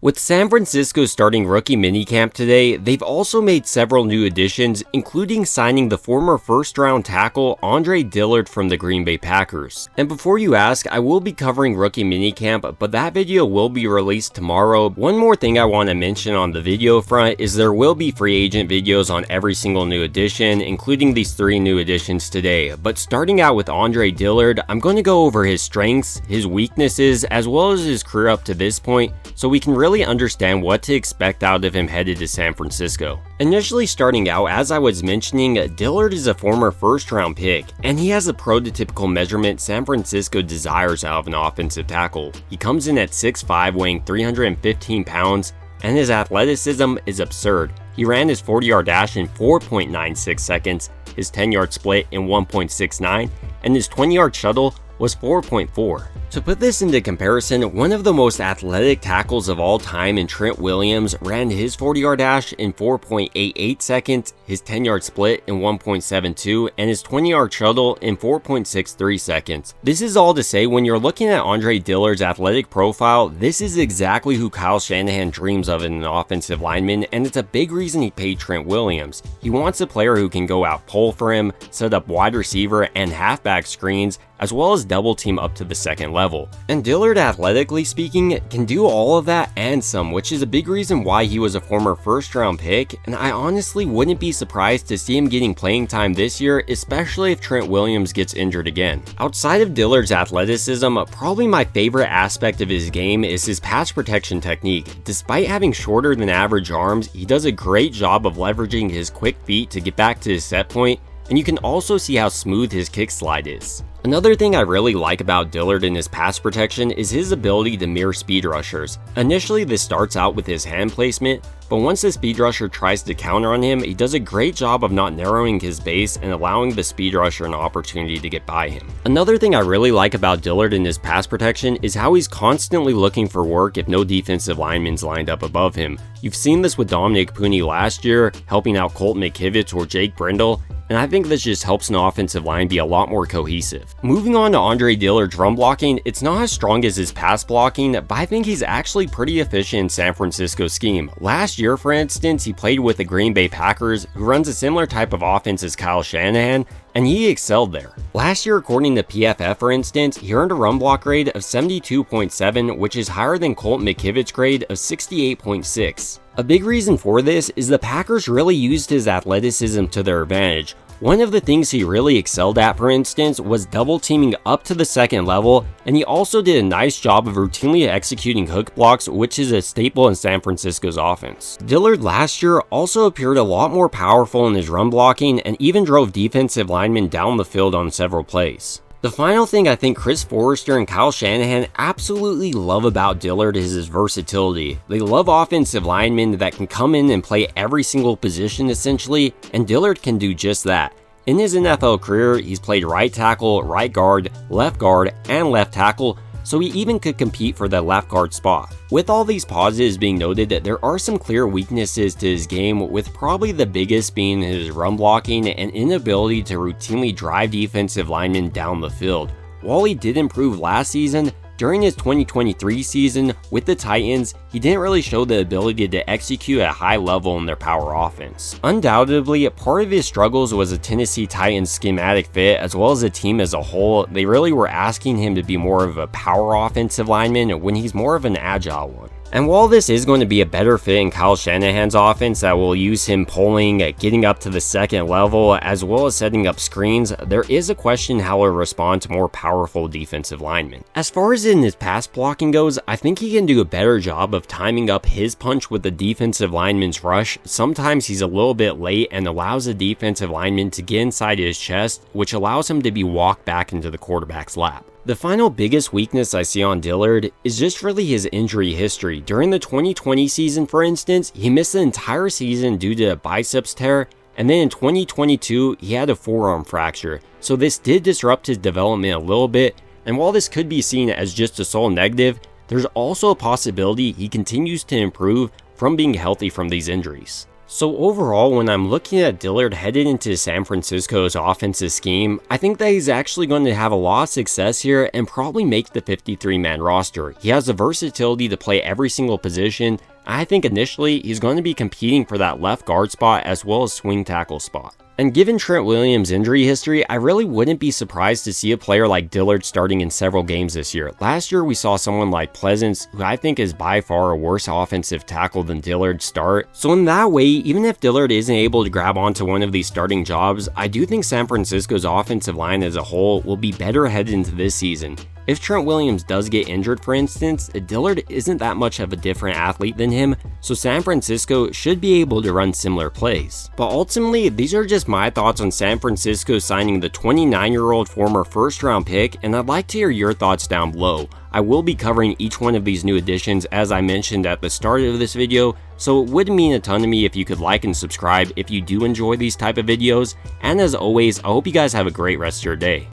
With San Francisco starting rookie minicamp today, they've also made several new additions, including signing the former first-round tackle Andre Dillard from the Green Bay Packers. And before you ask, I will be covering rookie minicamp, but that video will be released tomorrow. One more thing I want to mention on the video front is there will be free agent videos on every single new addition, including these 3 new additions today. But starting out with Andre Dillard, I'm going to go over his strengths, his weaknesses, as well as his career up to this point, so we can really understand what to expect out of him headed to San Francisco. Initially starting out, as I was mentioning, Dillard is a former first-round pick, and he has the prototypical measurement San Francisco desires out of an offensive tackle. He comes in at 6'5", weighing 315 pounds, and his athleticism is absurd. He ran his 40-yard dash in 4.96 seconds, his 10-yard split in 1.69, and his 20-yard shuttle was 4.4. To put this into comparison, one of the most athletic tackles of all time in Trent Williams ran his 40-yard dash in 4.88 seconds, his 10-yard split in 1.72, and his 20-yard shuttle in 4.63 seconds. This is all to say, when you're looking at Andre Dillard's athletic profile, this is exactly who Kyle Shanahan dreams of in an offensive lineman, and it's a big reason he paid Trent Williams. He wants a player who can go out pull for him, set up wide receiver and halfback screens, as well as double team up to the second level. And Dillard, athletically speaking, can do all of that and some, which is a big reason why he was a former first-round pick, and I honestly wouldn't be surprised to see him getting playing time this year, especially if Trent Williams gets injured again. Outside of Dillard's athleticism, probably my favorite aspect of his game is his pass protection technique. Despite having shorter than average arms, he does a great job of leveraging his quick feet to get back to his set point, and you can also see how smooth his kick slide is. Another thing I really like about Dillard in his pass protection is his ability to mirror speed rushers. Initially, this starts out with his hand placement, but once the speed rusher tries to counter on him, he does a great job of not narrowing his base and allowing the speed rusher an opportunity to get by him. Another thing I really like about Dillard in his pass protection is how he's constantly looking for work if no defensive linemen's lined up above him. You've seen this with Dominic Puni last year, helping out Colt McKivitz or Jake Brendel, and I think this just helps an offensive line be a lot more cohesive. Moving on to Andre Dillard's run blocking, it's not as strong as his pass blocking, but I think he's actually pretty efficient in San Francisco's scheme. Last year, for instance, he played with the Green Bay Packers, who runs a similar type of offense as Kyle Shanahan, and he excelled there. Last year, according to PFF for instance, he earned a run block grade of 72.7, which is higher than Colt McKivitz's grade of 68.6. A big reason for this is the Packers really used his athleticism to their advantage. One of the things he really excelled at, for instance, was double teaming up to the second level, and he also did a nice job of routinely executing hook blocks, which is a staple in San Francisco's offense. Dillard last year also appeared a lot more powerful in his run blocking and even drove defensive linemen down the field on several plays. The final thing I think Chris Forrester and Kyle Shanahan absolutely love about Dillard is his versatility. They love offensive linemen that can come in and play every single position essentially, and Dillard can do just that. In his NFL career, he's played right tackle, right guard, and left tackle, so he even could compete for the left guard spot. With all these positives being noted, there are some clear weaknesses to his game, with probably the biggest being his run blocking and inability to routinely drive defensive linemen down the field. While he did improve last season, during his 2023 season with the Titans, he didn't really show the ability to execute at a high level in their power offense. Undoubtedly, part of his struggles was a Tennessee Titans schematic fit as well as the team as a whole. They really were asking him to be more of a power offensive lineman when he's more of an agile one. And while this is going to be a better fit in Kyle Shanahan's offense that will use him pulling, getting up to the second level, as well as setting up screens, there is a question how he'll respond to more powerful defensive linemen. As far as in his pass blocking goes, I think he can do a better job of timing up his punch with the defensive lineman's rush. Sometimes he's a little bit late and allows the defensive lineman to get inside his chest, which allows him to be walked back into the quarterback's lap. The final biggest weakness I see on Dillard is just really his injury history. During the 2020 season, for instance, he missed the entire season due to a biceps tear, and then in 2022, he had a forearm fracture. So this did disrupt his development a little bit, and while this could be seen as just a sole negative, there's also a possibility he continues to improve from being healthy from these injuries. So overall, when I'm looking at Dillard headed into San Francisco's offensive scheme, I think that he's actually going to have a lot of success here and probably make the 53-man roster. He has the versatility to play every single position. I think initially he's going to be competing for that left guard spot as well as swing tackle spot. And given Trent Williams' injury history, I really wouldn't be surprised to see a player like Dillard starting in several games this year. Last year we saw someone like Pleasance, who I think is by far a worse offensive tackle than Dillard, start. So in that way, even if Dillard isn't able to grab onto one of these starting jobs, I do think San Francisco's offensive line as a whole will be better headed into this season. If Trent Williams does get injured, for instance, Dillard isn't that much of a different athlete than him, so San Francisco should be able to run similar plays. But ultimately, these are just my thoughts on San Francisco signing the 29-year-old former first-round pick, and I'd like to hear your thoughts down below. I will be covering each one of these new additions as I mentioned at the start of this video, so it would mean a ton to me if you could like and subscribe if you do enjoy these type of videos, and as always, I hope you guys have a great rest of your day.